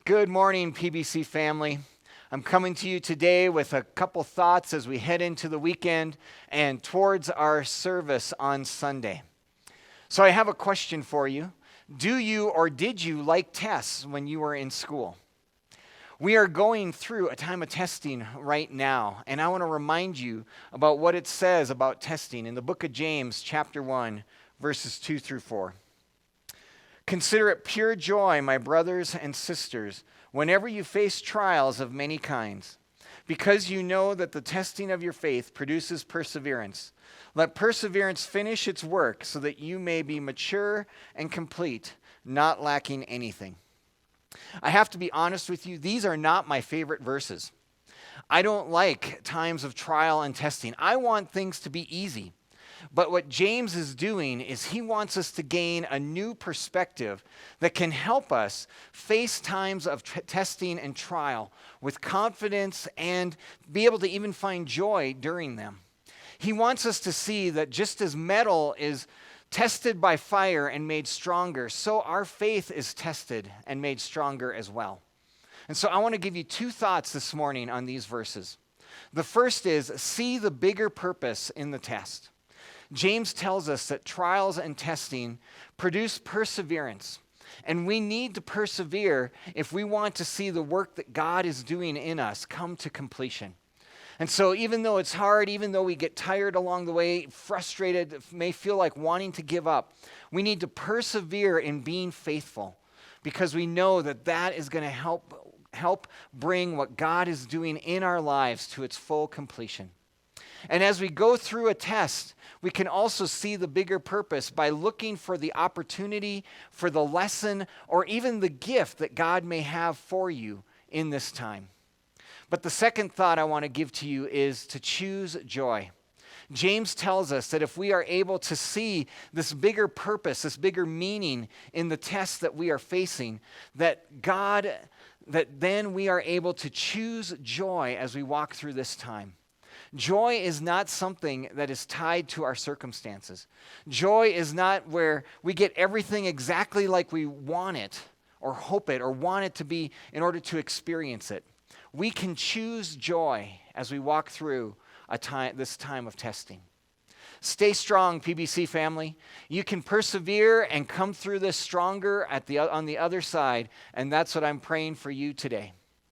Good morning, PBC family. I'm coming to you today with a couple thoughts as we head into the weekend and towards our service on Sunday. So I have a question for you. Do you or did you like tests when you were in school? We are going through a time of testing right now, and I want to remind you about what it says about testing in the book of James, chapter 1, verses 2 through 4. Consider it pure joy, my brothers and sisters, whenever you face trials of many kinds, because you know that the testing of your faith produces perseverance. Let perseverance finish its work so that you may be mature and complete, not lacking anything. I have to be honest with you, these are not my favorite verses. I don't like times of trial and testing. I want things to be easy. But what James is doing is he wants us to gain a new perspective that can help us face times of testing and trial with confidence and be able to even find joy during them. He wants us to see that just as metal is tested by fire and made stronger, so our faith is tested and made stronger as well. And so I want to give you two thoughts this morning on these verses. The first is, see the bigger purpose in the test. James tells us that trials and testing produce perseverance, and we need to persevere if we want to see the work that God is doing in us come to completion. And so even though it's hard, even though we get tired along the way, frustrated, may feel like wanting to give up, we need to persevere in being faithful because we know that that is going to help bring what God is doing in our lives to its full completion. And as we go through a test, we can also see the bigger purpose by looking for the opportunity, for the lesson, or even the gift that God may have for you in this time. But the second thought I want to give to you is to choose joy. James tells us that if we are able to see this bigger purpose, this bigger meaning in the test that we are facing, that then we are able to choose joy as we walk through this time. Joy is not something that is tied to our circumstances. Joy is not where we get everything exactly like we want it or hope it or want it to be in order to experience it. We can choose joy as we walk through this time of testing. Stay strong, PBC family. You can persevere and come through this stronger on the other side, and that's what I'm praying for you today.